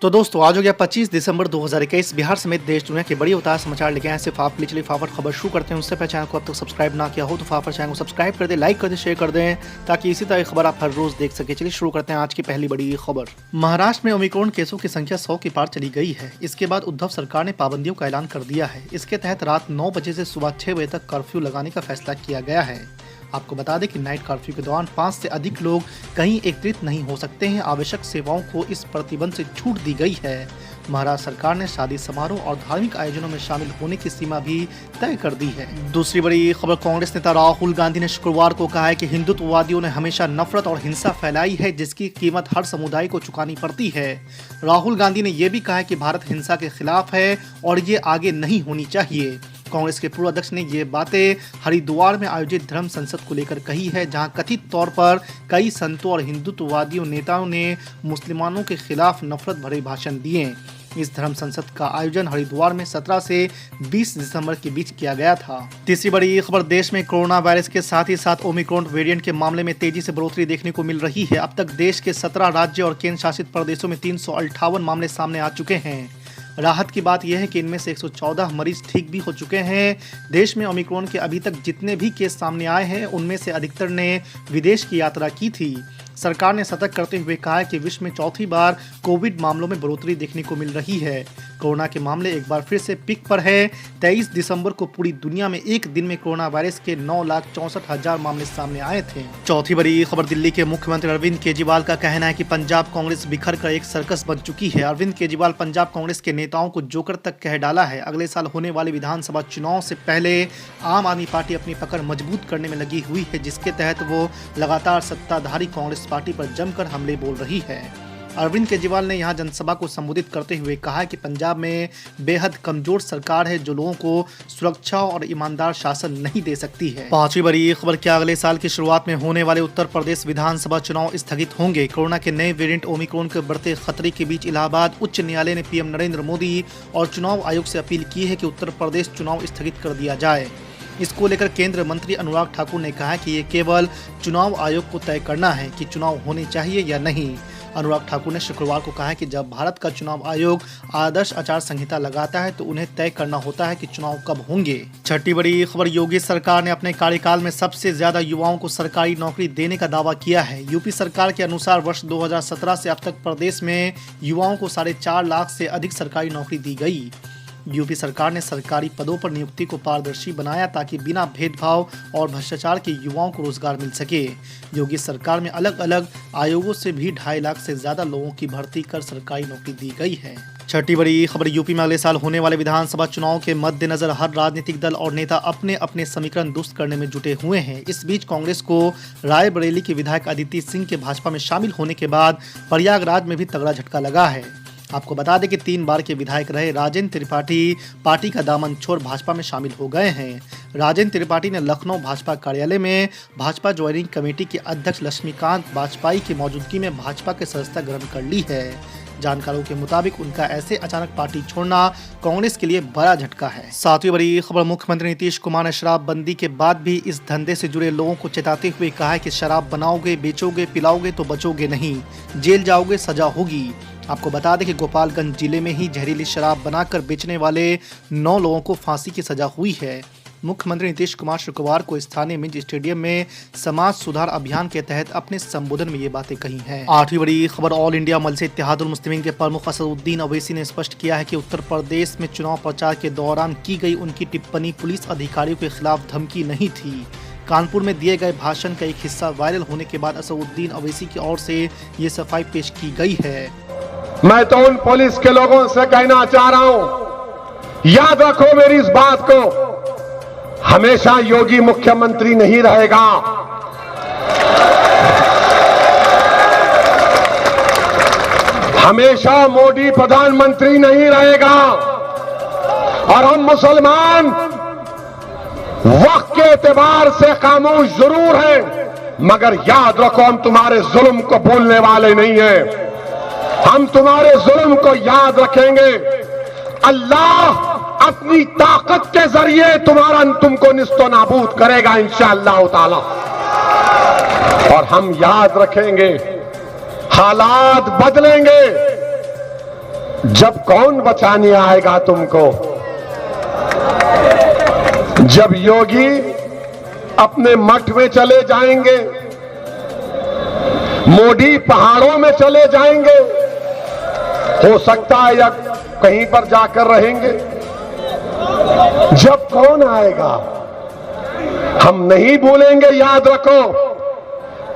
तो दोस्तों आज हो गया 25 दिसंबर 2021। बिहार समेत देश दुनिया के बड़ी उतार समाचार लेके आए सिर्फ आपके लिए। चलिए फटाफट खबर शुरू करते हैं। उससे पहले चैनल को अब तक सब्सक्राइब ना किया हो तो फटाफट चैनल को सब्सक्राइब कर दें, लाइक कर दें, शेयर कर दें ताकि इसी तरह की खबर आप हर रोज देख सके। चलिए शुरू करते हैं आज की पहली बड़ी खबर। महाराष्ट्र में ओमिक्रॉन केसों की संख्या 100 के पार चली गई है। इसके बाद उद्धव सरकार ने पाबंदियों का ऐलान कर दिया है। इसके तहत रात 9 बजे से सुबह 6 बजे तक कर्फ्यू लगाने का फैसला किया गया है। आपको बता दें कि नाइट कर्फ्यू के दौरान 5 से अधिक लोग कहीं एकत्रित नहीं हो सकते हैं। आवश्यक सेवाओं को इस प्रतिबंध से छूट दी गई है। महाराष्ट्र सरकार ने शादी समारोह और धार्मिक आयोजनों में शामिल होने की सीमा भी तय कर दी है। दूसरी बड़ी खबर, कांग्रेस नेता राहुल गांधी ने शुक्रवार को कहा है कि हिंदुत्ववादियों ने हमेशा नफरत और हिंसा फैलाई है जिसकी कीमत हर समुदाय को चुकानी पड़ती है। राहुल गांधी ने यह भी कहा है कि भारत हिंसा के खिलाफ है और ये आगे नहीं होनी चाहिए। कांग्रेस के पूर्व अध्यक्ष ने ये बातें हरिद्वार में आयोजित धर्म संसद को लेकर कही है, जहां कथित तौर पर कई संतों और हिंदुत्ववादियों नेताओं ने मुसलमानों के खिलाफ नफरत भरे भाषण दिए। इस धर्म संसद का आयोजन हरिद्वार में 17 से 20 दिसंबर के बीच किया गया था। तीसरी बड़ी खबर, देश में कोरोना वायरस के साथ ही साथ ओमिक्रॉन वेरिएंट के मामले में तेजी से बढ़ोतरी देखने को मिल रही है। अब तक देश के 17 राज्य और केंद्र शासित प्रदेशों में 358 मामले सामने आ चुके हैं। राहत की बात यह है कि इनमें से 114 मरीज ठीक भी हो चुके हैं। देश में ओमिक्रॉन के अभी तक जितने भी केस सामने आए हैं उनमें से अधिकतर ने विदेश की यात्रा की थी। सरकार ने सतर्क करते हुए कहा है कि विश्व में चौथी बार कोविड मामलों में बढ़ोतरी देखने को मिल रही है। कोरोना के मामले एक बार फिर से पीक पर है। 23 दिसंबर को पूरी दुनिया में एक दिन में कोरोना वायरस के 9,64,000 मामले सामने आए थे। चौथी बड़ी खबर, दिल्ली के मुख्यमंत्री अरविंद केजरीवाल का कहना है कि पंजाब कांग्रेस बिखर कर एक सर्कस बन चुकी है। अरविंद केजरीवाल पंजाब कांग्रेस के नेताओं को जोकर तक कह डाला है। अगले साल होने वाले विधानसभा चुनाव से पहले आम आदमी पार्टी अपनी पकड़ मजबूत करने में लगी हुई है, जिसके तहत वो लगातार सत्ताधारी कांग्रेस पार्टी पर जमकर हमले बोल रही है। अरविंद केजरीवाल ने यहां जनसभा को संबोधित करते हुए कहा कि पंजाब में बेहद कमजोर सरकार है जो लोगों को सुरक्षा और ईमानदार शासन नहीं दे सकती है। पांचवी बड़ी खबर, क्या अगले साल की शुरुआत में होने वाले उत्तर प्रदेश विधानसभा चुनाव स्थगित होंगे? कोरोना के नए वेरिएंट ओमिक्रॉन के बढ़ते खतरे के बीच इलाहाबाद उच्च न्यायालय ने पीएम नरेंद्र मोदी और चुनाव आयोग से अपील की है कि उत्तर प्रदेश चुनाव स्थगित कर दिया जाए। इसको लेकर केंद्रीय मंत्री अनुराग ठाकुर ने कहा कि ये केवल चुनाव आयोग को तय करना है कि चुनाव होने चाहिए या नहीं। अनुराग ठाकुर ने शुक्रवार को कहा कि जब भारत का चुनाव आयोग आदर्श आचार संहिता लगाता है तो उन्हें तय करना होता है कि चुनाव कब होंगे। छठी बड़ी खबर, योगी सरकार ने अपने कार्यकाल में सबसे ज्यादा युवाओं को सरकारी नौकरी देने का दावा किया है। यूपी सरकार के अनुसार वर्ष 2017 से अब तक प्रदेश में युवाओं को 4.5 लाख से अधिक सरकारी नौकरी दी गई। यूपी सरकार ने सरकारी पदों पर नियुक्ति को पारदर्शी बनाया ताकि बिना भेदभाव और भ्रष्टाचार के युवाओं को रोजगार मिल सके। योगी सरकार में अलग अलग आयोगों से भी 2.5 लाख से ज्यादा लोगों की भर्ती कर सरकारी नौकरी दी गई है। छठी बड़ी खबर, यूपी में अगले साल होने वाले विधानसभा चुनाव के मद्देनजर हर राजनीतिक दल और नेता अपने अपने समीकरण दुरुस्त करने में जुटे हुए हैं। इस बीच कांग्रेस को रायबरेली के विधायक अदिति सिंह के भाजपा में शामिल होने के बाद प्रयागराज में भी तगड़ा झटका लगा है। आपको बता दें कि 3 बार के विधायक रहे राजेंद्र त्रिपाठी पार्टी का दामन छोड़ भाजपा में शामिल हो गए हैं। राजेंद्र त्रिपाठी ने लखनऊ भाजपा कार्यालय में भाजपा ज्वाइनिंग कमेटी के अध्यक्ष लक्ष्मीकांत वाजपेयी की मौजूदगी में भाजपा की सदस्यता ग्रहण कर ली है। जानकारों के मुताबिक उनका ऐसे अचानक पार्टी छोड़ना कांग्रेस के लिए बड़ा झटका है। सातवीं बड़ी खबर, मुख्यमंत्री नीतीश कुमार ने शराबबंदी के बाद भी इस धंधे से जुड़े लोगों को चेताते हुए कहा है कि शराब बनाओगे, बेचोगे, पिलाओगे तो बचोगे नहीं, जेल जाओगे, सजा होगी। आपको बता दें कि गोपालगंज जिले में ही जहरीली शराब बनाकर बेचने वाले 9 लोगों को फांसी की सजा हुई है। मुख्यमंत्री नीतीश कुमार शुक्रवार को स्थानीय मिंज स्टेडियम में समाज सुधार अभियान के तहत अपने संबोधन में ये बातें कही हैं। आठवीं बड़ी खबर, ऑल इंडिया मजलिस इत्तेहादुल मुस्लिमीन के प्रमुख असदुद्दीन ओवैसी ने स्पष्ट किया है कि उत्तर प्रदेश में चुनाव प्रचार के दौरान की गई उनकी टिप्पणी पुलिस अधिकारियों के खिलाफ धमकी नहीं थी। कानपुर में दिए गए भाषण का एक हिस्सा वायरल होने के बाद असदुद्दीन ओवैसी की ओर से ये सफाई पेश की गई है। मैं तो उन पुलिस के लोगों से कहना चाह रहा हूं, याद रखो मेरी इस बात को, हमेशा योगी मुख्यमंत्री नहीं रहेगा। हमेशा मोदी प्रधानमंत्री नहीं रहेगा। और हम मुसलमान वक्त के एतबार से खामोश जरूर हैं, मगर याद रखो हम तुम्हारे जुल्म को भूलने वाले नहीं हैं। हम तुम्हारे जुल्म को याद रखेंगे। अल्लाह अपनी ताकत के जरिए तुमको निस्तो नाबूद करेगा इंशाअल्लाह ताला। और हम याद रखेंगे, हालात बदलेंगे, जब कौन बचाने आएगा तुमको? जब योगी अपने मठ में चले जाएंगे, मोदी पहाड़ों में चले जाएंगे, हो सकता है या कहीं पर जाकर रहेंगे। जब कौन आएगा? हम नहीं भूलेंगे, याद रखो।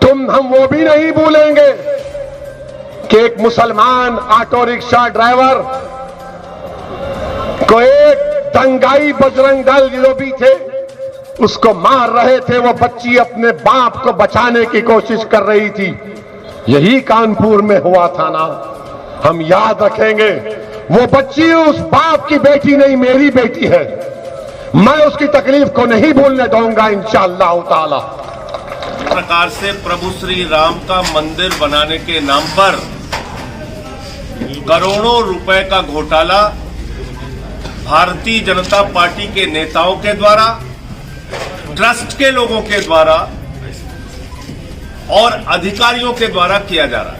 हम वो भी नहीं भूलेंगे कि एक मुसलमान ऑटो रिक्शा ड्राइवर को एक दंगाई बजरंग दल जो भी थे उसको मार रहे थे। वो बच्ची अपने बाप को बचाने की कोशिश कर रही थी। यही कानपुर में हुआ था ना, हम याद रखेंगे। वो बच्ची उस बाप की बेटी नहीं, मेरी बेटी है। मैं उसकी तकलीफ को नहीं भूलने दूंगा इंशाअल्लाह ताला। प्रकार से प्रभु श्री राम का मंदिर बनाने के नाम पर करोड़ों रुपए का घोटाला भारतीय जनता पार्टी के नेताओं के द्वारा, ट्रस्ट के लोगों के द्वारा और अधिकारियों के द्वारा किया जा रहा है।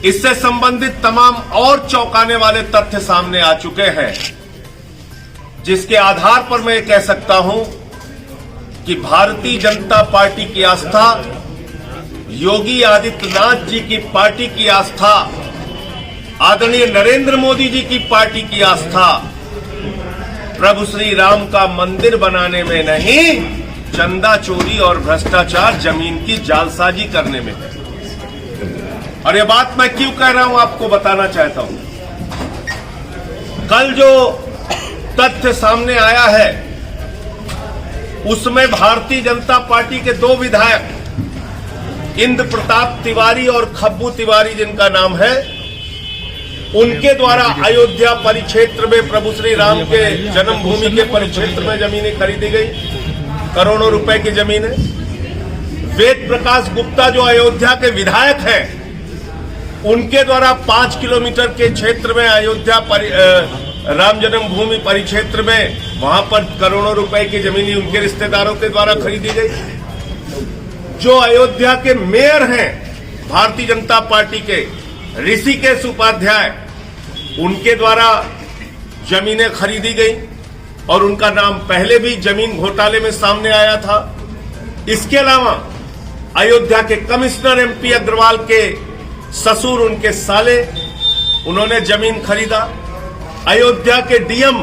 इससे संबंधित तमाम और चौंकाने वाले तथ्य सामने आ चुके हैं, जिसके आधार पर मैं कह सकता हूं कि भारतीय जनता पार्टी की आस्था, योगी आदित्यनाथ जी की पार्टी की आस्था, आदरणीय नरेंद्र मोदी जी की पार्टी की आस्था प्रभु श्री राम का मंदिर बनाने में नहीं, चंदा चोरी और भ्रष्टाचार, जमीन की जालसाजी करने में है। और ये बात मैं क्यों कह रहा हूं आपको बताना चाहता हूं। कल जो तथ्य सामने आया है उसमें भारतीय जनता पार्टी के दो विधायक इंद्र प्रताप तिवारी और खब्बू तिवारी जिनका नाम है, उनके द्वारा अयोध्या परिक्षेत्र में प्रभु श्री राम के जन्मभूमि के परिक्षेत्र में जमीनें खरीदी गई, करोड़ों रुपए की जमीन है। वेद प्रकाश गुप्ता जो अयोध्या के विधायक हैं, उनके द्वारा 5 किलोमीटर के क्षेत्र में अयोध्या राम जन्मभूमि परिक्षेत्र में वहां पर करोड़ों रुपए की जमीन उनके रिश्तेदारों के द्वारा खरीदी गई। जो अयोध्या के मेयर हैं भारतीय जनता पार्टी के, ऋषिकेश उपाध्याय, उनके द्वारा जमीनें खरीदी गई और उनका नाम पहले भी जमीन घोटाले में सामने आया था। इसके अलावा अयोध्या के कमिश्नर एमपी अग्रवाल के ससुर, उनके साले, उन्होंने जमीन खरीदा। अयोध्या के डीएम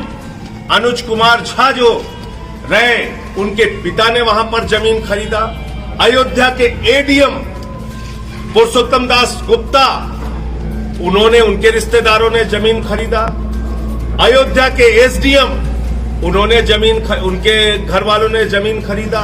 अनुज कुमार झा जो रहे, उनके पिता ने वहां पर जमीन खरीदा। अयोध्या के एडीएम पुरुषोत्तम दास गुप्ता, उन्होंने, उनके रिश्तेदारों ने जमीन खरीदा। अयोध्या के एसडीएम, उन्होंने जमीन, उनके घर वालों ने जमीन खरीदा।